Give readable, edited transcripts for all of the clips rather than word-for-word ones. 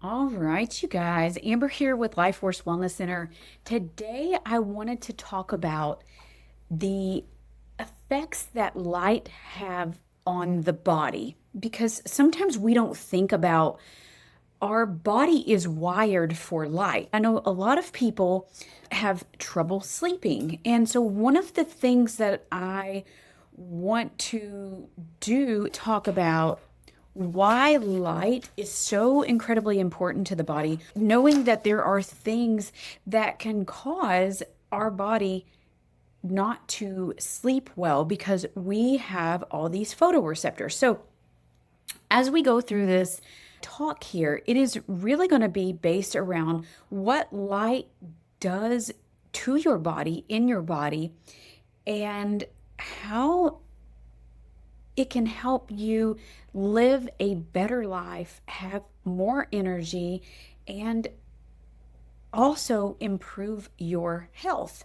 All right, you guys. Amber here with LifeForce Wellness Center. Today, I wanted to talk about the effects that light have on the body because sometimes we don't think about our body is wired for light. I know a lot of people have trouble sleeping. And so, one of the things that I want to talk about why light is so incredibly important to the body, knowing that there are things that can cause our body not to sleep well because we have all these photoreceptors. So, as we go through this talk here, it is really going to be based around what light does to your body, in your body, and how it can help you live a better life, have more energy, and also improve your health.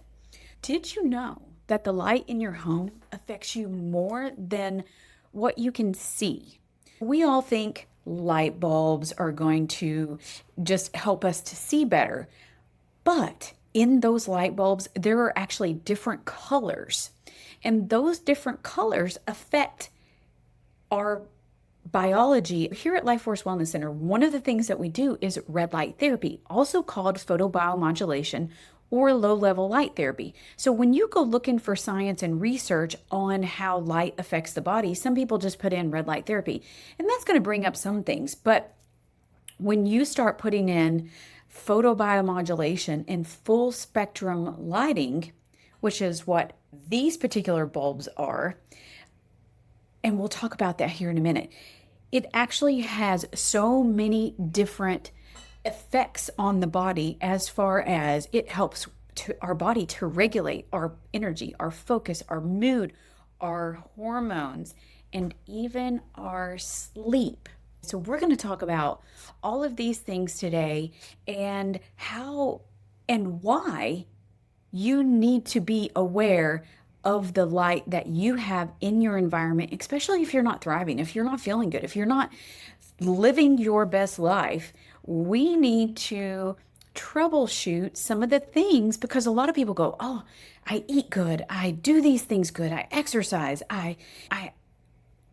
Did you know that the light in your home affects you more than what you can see? We all think light bulbs are going to just help us to see better, but in those light bulbs, there are actually different colors, and those different colors affect our biology. Here at LifeForce Wellness Center, one of the things that we do is red light therapy, also called photobiomodulation or low-level light therapy. So when you go looking for science and research on how light affects the body, some people just put in red light therapy, and that's going to bring up some things. But when you start putting in photobiomodulation and full spectrum lighting, which is what these particular bulbs are, and we'll talk about that here in a minute, it actually has so many different effects on the body as far as it helps our body to regulate our energy, our focus, our mood, our hormones, and even our sleep. So we're going to talk about all of these things today and how and why you need to be aware of the light that you have in your environment, especially if you're not thriving, if you're not feeling good, if you're not living your best life. We need to troubleshoot some of the things because a lot of people go, "Oh, I eat good. I do these things good. I exercise. I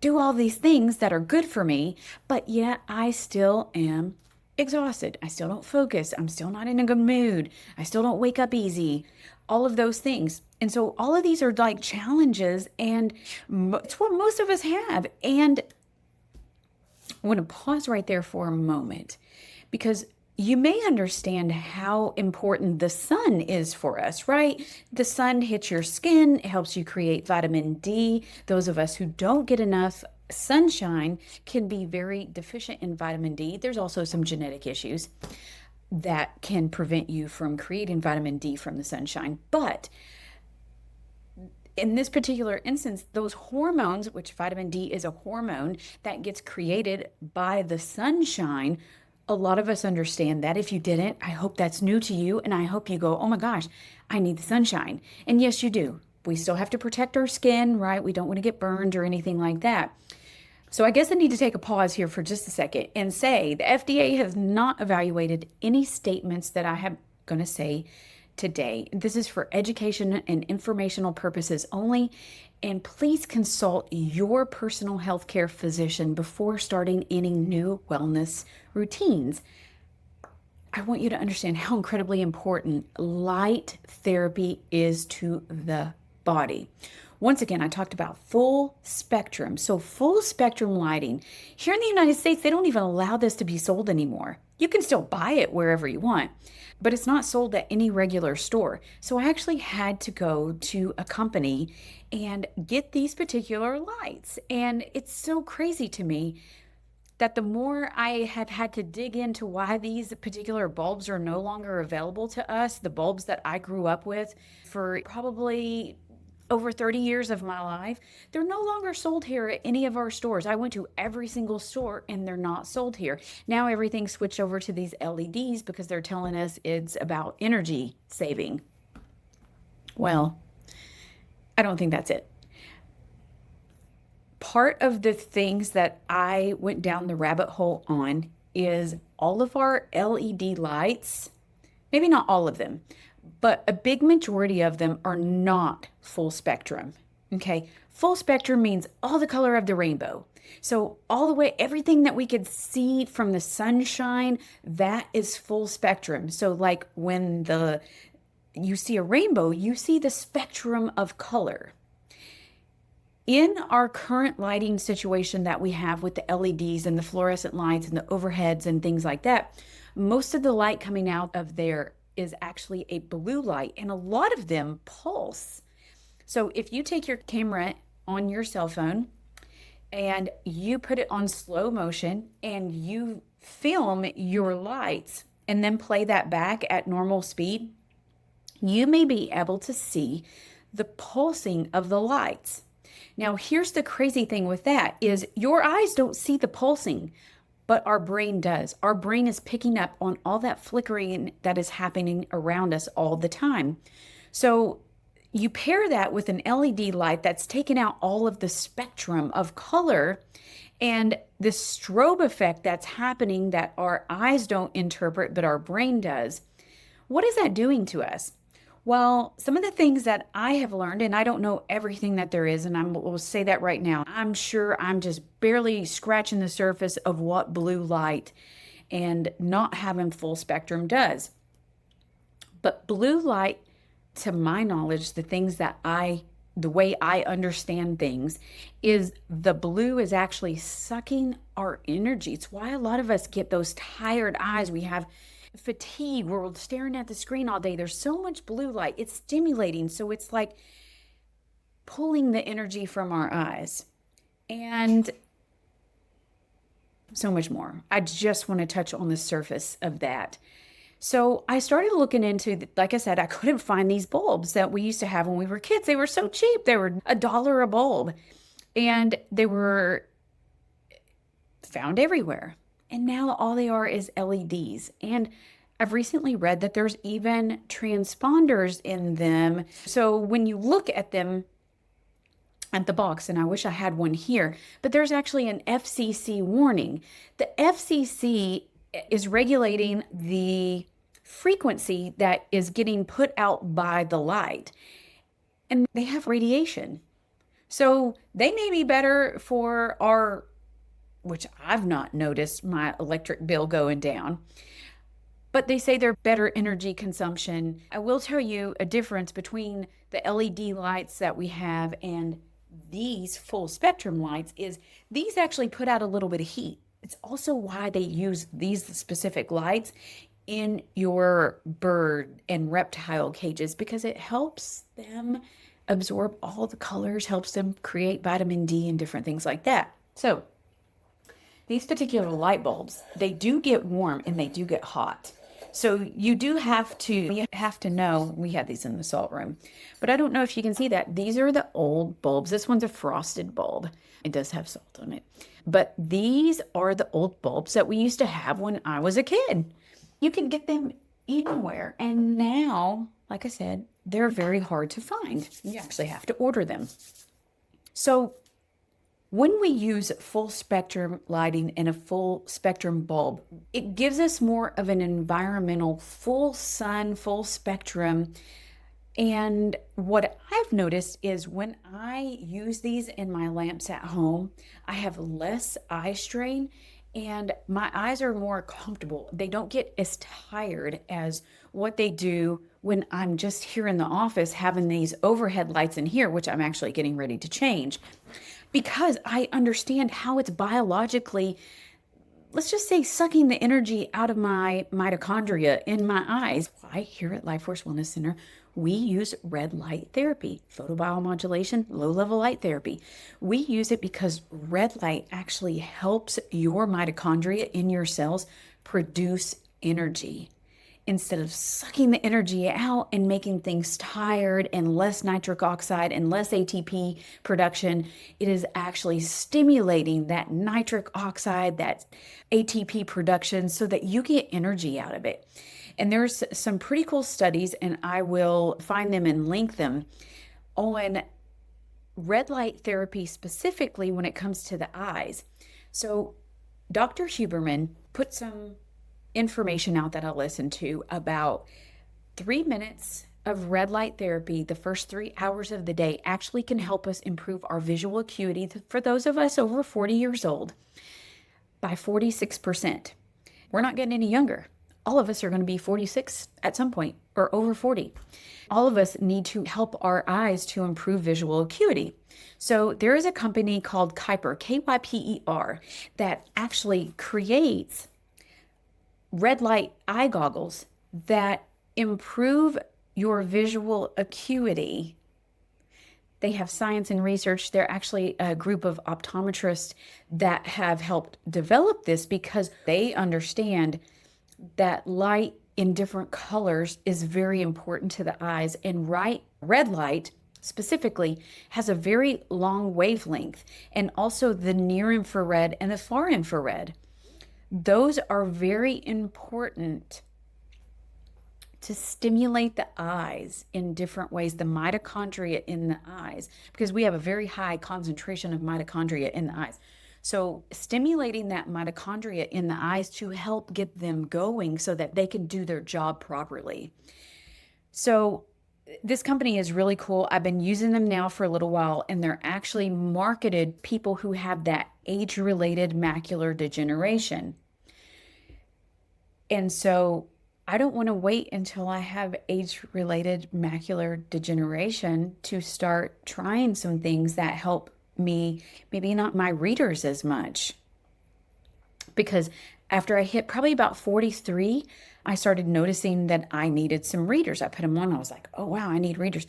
do all these things that are good for me, but yet I still am exhausted. I still don't focus. I'm still not in a good mood. I still don't wake up easy." All of those things. And so all of these are like challenges, and it's what most of us have. And I want to pause right there for a moment because you may understand how important the sun is for us, right? The sun hits your skin, it helps you create vitamin D. Those of us who don't get enough sunshine can be very deficient in vitamin D. There's also some genetic issues that can prevent you from creating vitamin D from the sunshine. But in this particular instance, those hormones, which vitamin D is a hormone that gets created by the sunshine, a lot of us understand that. If you didn't, I hope that's new to you. And I hope you go, "Oh my gosh, I need the sunshine." And yes, you do. We still have to protect our skin, right? We don't want to get burned or anything like that. So I guess I need to take a pause here for just a second and say the FDA has not evaluated any statements that I have going to say today. This is for education and informational purposes only. And please consult your personal healthcare physician before starting any new wellness routines. I want you to understand how incredibly important light therapy is to the body. Once again, I talked about full spectrum. So full spectrum lighting. Here in the United States, they don't even allow this to be sold anymore. You can still buy it wherever you want, but it's not sold at any regular store. So I actually had to go to a company and get these particular lights. And it's so crazy to me that the more I have had to dig into why these particular bulbs are no longer available to us, the bulbs that I grew up with for probably over 30 years of my life, they're no longer sold here at any of our stores. I went to every single store and they're not sold here. Now everything's switched over to these LEDs because they're telling us it's about energy saving. Well, I don't think that's it. Part of the things that I went down the rabbit hole on is all of our LED lights, maybe not all of them, but a big majority of them are not full spectrum. Okay. Full spectrum means all the color of the rainbow. So all the way, everything that we could see from the sunshine, that is full spectrum. So like when you see a rainbow, you see the spectrum of color. In our current lighting situation that we have with the LEDs and the fluorescent lights and the overheads and things like that, most of the light coming out of there is actually a blue light, and a lot of them pulse. So if you take your camera on your cell phone and you put it on slow motion and you film your lights and then play that back at normal speed, you may be able to see the pulsing of the lights. Now, here's the crazy thing with that is your eyes don't see the pulsing, but our brain does. Our brain is picking up on all that flickering that is happening around us all the time. So you pair that with an LED light that's taken out all of the spectrum of color and the strobe effect that's happening that our eyes don't interpret, but our brain does. What is that doing to us? Well, some of the things that I have learned, and I don't know everything that there is, and I will say that right now, I'm sure I'm just barely scratching the surface of what blue light and not having full spectrum does. But blue light, to my knowledge, the way I understand things is the blue is actually sucking our energy. It's why a lot of us get those tired eyes. We have fatigue. We're staring at the screen all day. There's so much blue light. It's stimulating. So it's like pulling the energy from our eyes and so much more. I just want to touch on the surface of that. So I started looking into, like I said, I couldn't find these bulbs that we used to have when we were kids. They were so cheap. They were $1 a bulb and they were found everywhere. And now all they are is LEDs. And I've recently read that there's even transponders in them. So when you look at them at the box, and I wish I had one here, but there's actually an FCC warning. The FCC is regulating the frequency that is getting put out by the light. And they have radiation. So they may be better for our, which I've not noticed my electric bill going down, but they say they're better energy consumption. I will tell you a difference between the LED lights that we have and these full spectrum lights is these actually put out a little bit of heat. It's also why they use these specific lights in your bird and reptile cages, because it helps them absorb all the colors, helps them create vitamin D and different things like that. So these particular light bulbs, they do get warm and they do get hot. So you have to know, we had these in the salt room, but I don't know if you can see that. These are the old bulbs. This one's a frosted bulb. It does have salt on it, but these are the old bulbs that we used to have when I was a kid. You can get them anywhere. And now, like I said, they're very hard to find. You actually have to order them. So when we use full spectrum lighting and a full spectrum bulb, it gives us more of an environmental full sun, full spectrum. And what I've noticed is when I use these in my lamps at home, I have less eye strain and my eyes are more comfortable. They don't get as tired as what they do when I'm just here in the office having these overhead lights in here, which I'm actually getting ready to change, because I understand how it's biologically, let's just say, sucking the energy out of my mitochondria in my eyes. Why here at LifeForce Wellness Center, we use red light therapy, photobiomodulation, low-level light therapy. We use it because red light actually helps your mitochondria in your cells produce energy. Instead of sucking the energy out and making things tired and less nitric oxide and less ATP production, it is actually stimulating that nitric oxide, that ATP production, so that you get energy out of it. And there's some pretty cool studies, and I will find them and link them, on red light therapy specifically when it comes to the eyes. So Dr. Huberman put some information out that I listened to about 3 minutes of red light therapy the first 3 hours of the day actually can help us improve our visual acuity for those of us over 40 years old by 46%. We're not getting any younger. All of us are going to be 46 at some point or over 40. All of us need to help our eyes to improve visual acuity. So there is a company called Kuyper, Kyper, that actually creates red light eye goggles that improve your visual acuity. They have science and research. They're actually a group of optometrists that have helped develop this because they understand that light in different colors is very important to the eyes. And red light specifically has a very long wavelength, and also the near infrared and the far infrared. Those are very important to stimulate the eyes in different ways, the mitochondria in the eyes, because we have a very high concentration of mitochondria in the eyes. So stimulating that mitochondria in the eyes to help get them going so that they can do their job properly. So this company is really cool. I've been using them now for a little while, and they're actually marketed people who have that age-related macular degeneration. And so I don't want to wait until I have age-related macular degeneration to start trying some things that help me, maybe not my readers as much. Because after I hit probably about 43, I started noticing that I needed some readers. I put them on. I was like, oh, wow, I need readers.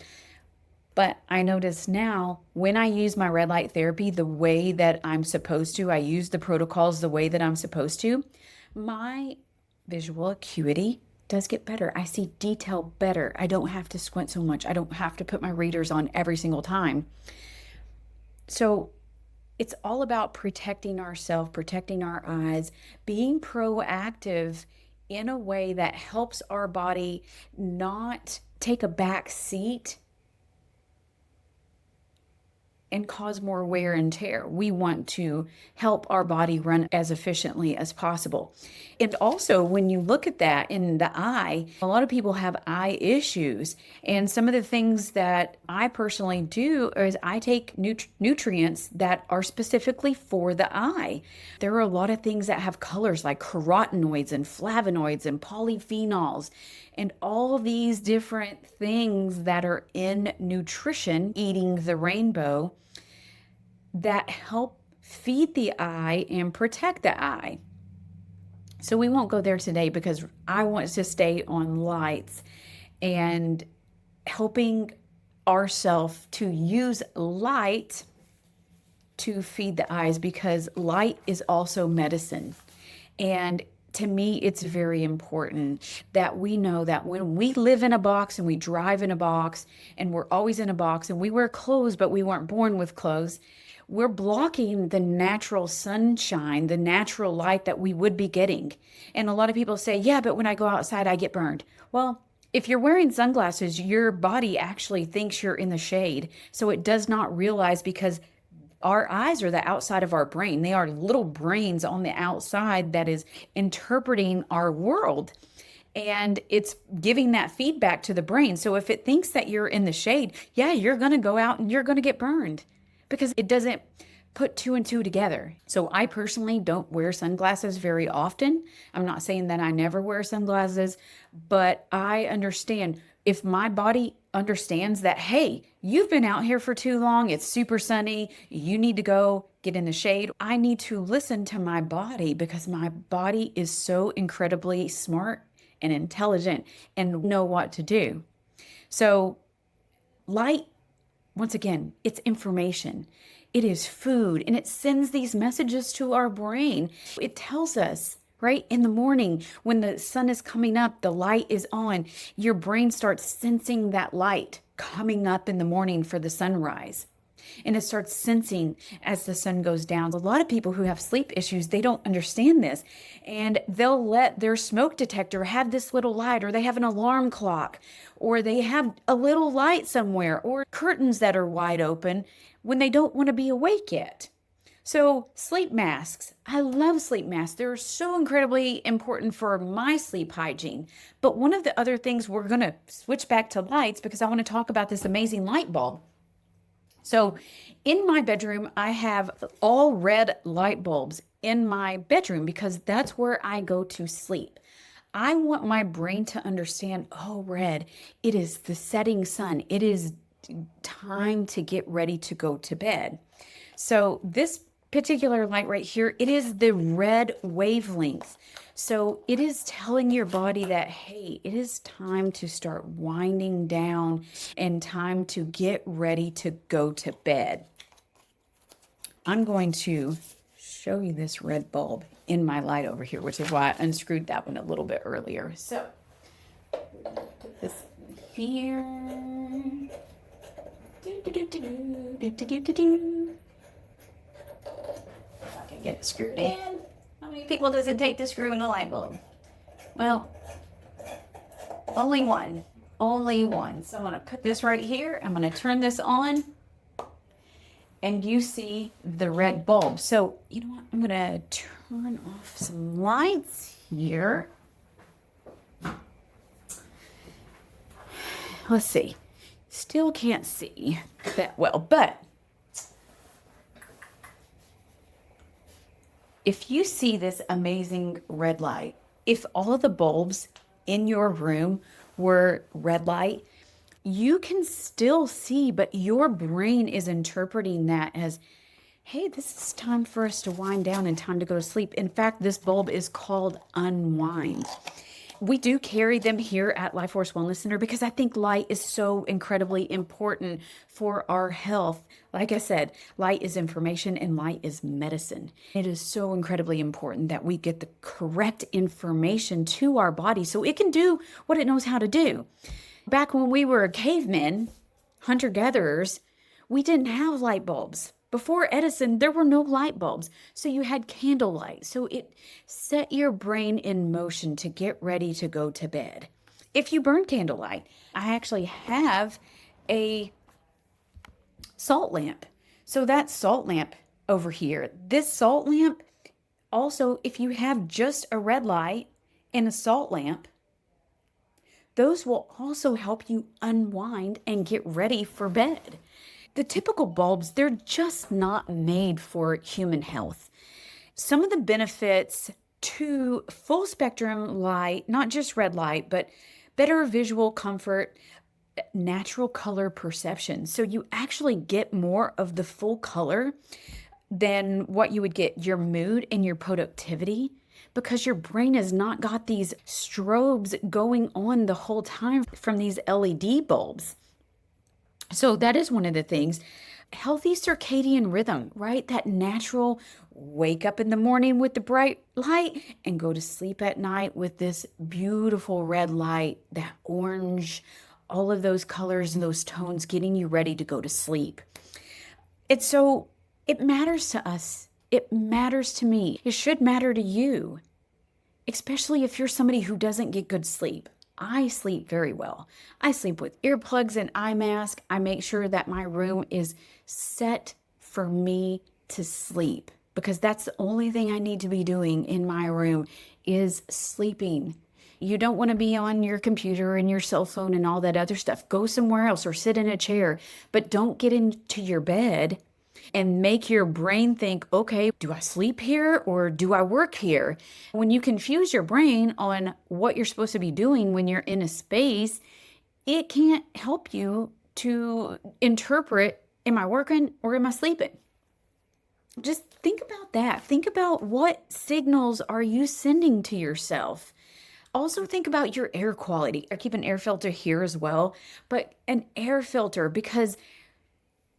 But I notice now when I use my red light therapy the way that I'm supposed to, I use the protocols the way that I'm supposed to, my visual acuity does get better. I see detail better. I don't have to squint so much. I don't have to put my readers on every single time. So it's all about protecting ourselves, protecting our eyes, being proactive in a way that helps our body not take a back seat and cause more wear and tear. We want to help our body run as efficiently as possible. And also, when you look at that in the eye, a lot of people have eye issues. And some of the things that I personally do is I take nutrients that are specifically for the eye. There are a lot of things that have colors like carotenoids and flavonoids and polyphenols and all these different things that are in nutrition, eating the rainbow, that help feed the eye and protect the eye. So we won't go there today because I want to stay on lights and helping ourselves to use light to feed the eyes, because light is also medicine. And to me, it's very important that we know that when we live in a box and we drive in a box and we're always in a box and we wear clothes, but we weren't born with clothes, we're blocking the natural sunshine, the natural light that we would be getting. And a lot of people say, yeah, but when I go outside, I get burned. Well, if you're wearing sunglasses, your body actually thinks you're in the shade. So it does not realize, because our eyes are the outside of our brain. They are little brains on the outside that is interpreting our world. And it's giving that feedback to the brain. So if it thinks that you're in the shade, yeah, you're going to go out and you're going to get burned, because it doesn't put two and two together. So I personally don't wear sunglasses very often. I'm not saying that I never wear sunglasses, but I understand if my body understands that, hey, you've been out here for too long, it's super sunny, you need to go get in the shade. I need to listen to my body, because my body is so incredibly smart and intelligent and know what to do. So light, once again, it's information. It is food, and it sends these messages to our brain. It tells us, right, in the morning when the sun is coming up, the light is on, your brain starts sensing that light coming up in the morning for the sunrise. And it starts sensing as the sun goes down. A lot of people who have sleep issues, they don't understand this. And they'll let their smoke detector have this little light, or they have an alarm clock, or they have a little light somewhere, or curtains that are wide open when they don't want to be awake yet. So sleep masks. I love sleep masks. They're so incredibly important for my sleep hygiene. But one of the other things, we're going to switch back to lights because I want to talk about this amazing light bulb. So in my bedroom, I have all red light bulbs in my bedroom because that's where I go to sleep. I want my brain to understand, oh, red, it is the setting sun. It is time to get ready to go to bed. So this particular light right here, it is the red wavelength. So it is telling your body that, hey, it is time to start winding down and time to get ready to go to bed. I'm going to show you this red bulb in my light over here, which is why I unscrewed that one a little bit earlier. So we're gonna put this here. I can get it screwed in. How many people does it take to screw in a light bulb? Well, only one. Only one. So I'm going to put this right here. I'm going to turn this on. And you see the red bulb. So, you know what? I'm going to turn off some lights here. Let's see. Still can't see that well, but if you see this amazing red light, if all of the bulbs in your room were red light, you can still see, but your brain is interpreting that as, hey, this is time for us to wind down and time to go to sleep. In fact, this bulb is called unwind. We do carry them here at LifeForce Wellness Center because I think light is so incredibly important for our health. Like I said, light is information and light is medicine. It is so incredibly important that we get the correct information to our body so it can do what it knows how to do. Back when we were cavemen, hunter-gatherers, we didn't have light bulbs. Before Edison, there were no light bulbs, so you had candlelight. So it set your brain in motion to get ready to go to bed. If you burn candlelight, I actually have a salt lamp. So that salt lamp over here, this salt lamp, also, if you have just a red light and a salt lamp, those will also help you unwind and get ready for bed. The typical bulbs, they're just not made for human health. Some of the benefits to full spectrum light, not just red light, but better visual comfort, natural color perception. So you actually get more of the full color than what you would get your mood and your productivity, because your brain has not got these strobes going on the whole time from these LED bulbs. So that is one of the things. Healthy circadian rhythm, right? That natural wake up in the morning with the bright light and go to sleep at night with this beautiful red light, that orange, all of those colors and those tones getting you ready to go to sleep. It matters to us. It matters to me. It should matter to you, especially if you're somebody who doesn't get good sleep. I sleep very well. I sleep with earplugs and eye mask. I make sure that my room is set for me to sleep because that's the only thing I need to be doing in my room is sleeping. You don't want to be on your computer and your cell phone and all that other stuff. Go somewhere else or sit in a chair, but don't get into your bed and make your brain think, okay, do I sleep here or do I work here? When you confuse your brain on what you're supposed to be doing when you're in a space, it can't help you to interpret, am I working or am I sleeping? Just think about that. Think about what signals are you sending to yourself. Also think about your air quality. I keep an air filter here as well, but an air filter because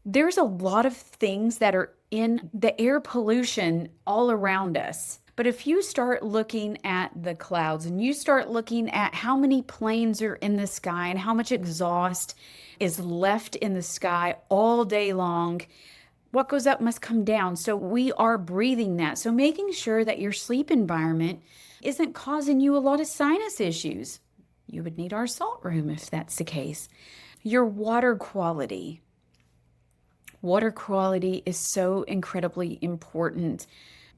there's a lot of things that are in the air pollution all around us. But if you start looking at the clouds and you start looking at how many planes are in the sky and how much exhaust is left in the sky all day long, what goes up must come down. So we are breathing that. So making sure that your sleep environment isn't causing you a lot of sinus issues. You would need our salt room if that's the case. Your water quality. Water quality is so incredibly important.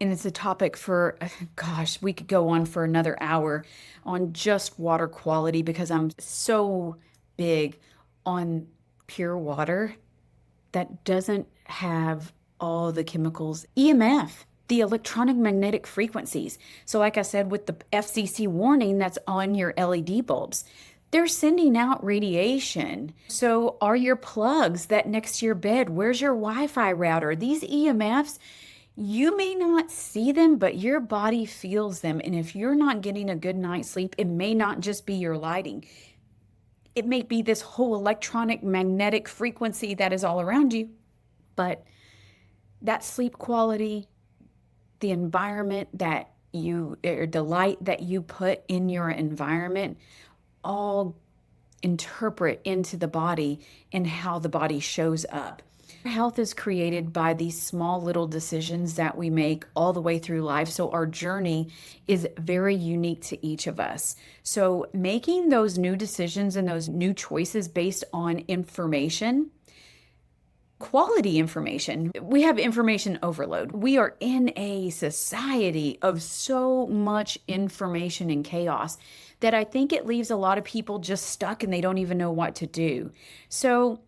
And it's a topic for, gosh, we could go on for another hour on just water quality because I'm so big on pure water that doesn't have all the chemicals. EMF, the electronic magnetic frequencies. So, like I said, with the FCC warning that's on your LED bulbs, they're sending out radiation. So, are your plugs that next to your bed? Where's your Wi-Fi router? These EMFs, you may not see them, but your body feels them. And if you're not getting a good night's sleep, it may not just be your lighting. It may be this whole electronic magnetic frequency that is all around you. But that sleep quality, the environment that you, or the light that you put in your environment, all interpret into the body and how the body shows up. Health is created by these small little decisions that we make all the way through life. So our journey is very unique to each of us. So making those new decisions and those new choices based on information, quality information. We have information overload. We are in a society of so much information and chaos that I think it leaves a lot of people just stuck and they don't even know what to do. So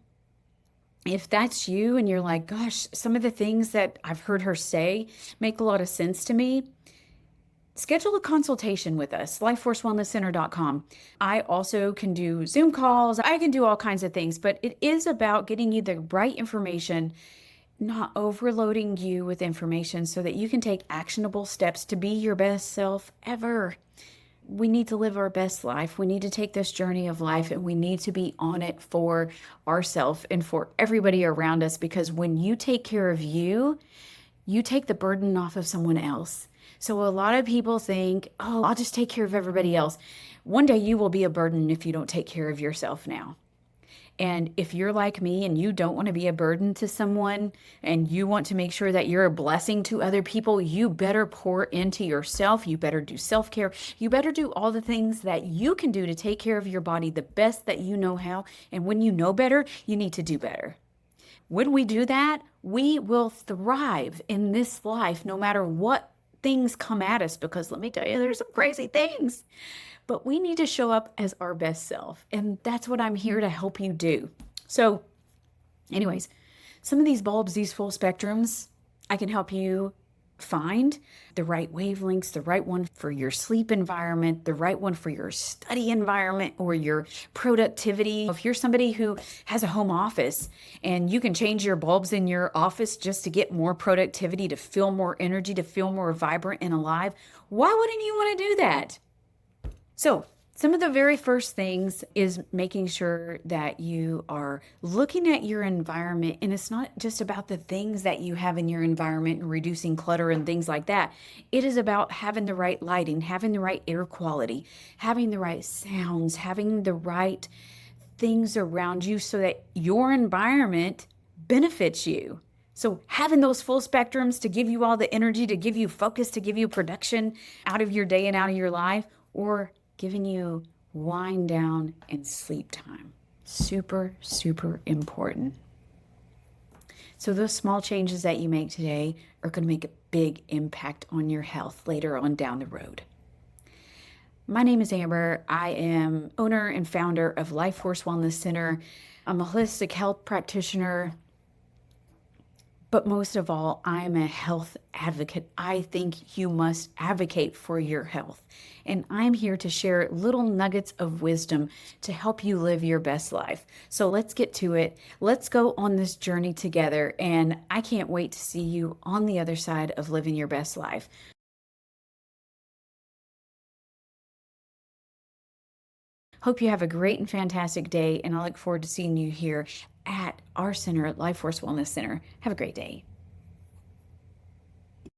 if that's you and you're like, gosh, some of the things that I've heard her say make a lot of sense to me, schedule a consultation with us, LifeForceWellnessCenter.com. I also can do Zoom calls. I can do all kinds of things, but it is about getting you the right information, not overloading you with information so that you can take actionable steps to be your best self ever. We need to live our best life. We need to take this journey of life and we need to be on it for ourselves and for everybody around us, because when you take care of you, you take the burden off of someone else. So a lot of people think, oh, I'll just take care of everybody else. One day you will be a burden if you don't take care of yourself now. And if you're like me and you don't want to be a burden to someone and you want to make sure that you're a blessing to other people, you better pour into yourself. You better do self-care. You better do all the things that you can do to take care of your body the best that you know how. And when you know better, you need to do better. When we do that, we will thrive in this life no matter what things come at us, because let me tell you, there's some crazy things. But we need to show up as our best self. And that's what I'm here to help you do. So anyways, some of these bulbs, these full spectrums, I can help you find the right wavelengths, the right one for your sleep environment, the right one for your study environment or your productivity. If you're somebody who has a home office and you can change your bulbs in your office just to get more productivity, to feel more energy, to feel more vibrant and alive, why wouldn't you want to do that? So some of the very first things is making sure that you are looking at your environment, and it's not just about the things that you have in your environment and reducing clutter and things like that. It is about having the right lighting, having the right air quality, having the right sounds, having the right things around you so that your environment benefits you. So having those full spectrums to give you all the energy, to give you focus, to give you production out of your day and out of your life, or giving you wind down and sleep time. Super, super important. So those small changes that you make today are going to make a big impact on your health later on down the road. My name is Amber. I am owner and founder of LifeForce Wellness Center. I'm a holistic health practitioner. But most of all, I'm a health advocate. I think you must advocate for your health. And I'm here to share little nuggets of wisdom to help you live your best life. So let's get to it. Let's go on this journey together. And I can't wait to see you on the other side of living your best life. Hope you have a great and fantastic day. And I look forward to seeing you here at our center at LifeForce Wellness Center. Have a great day.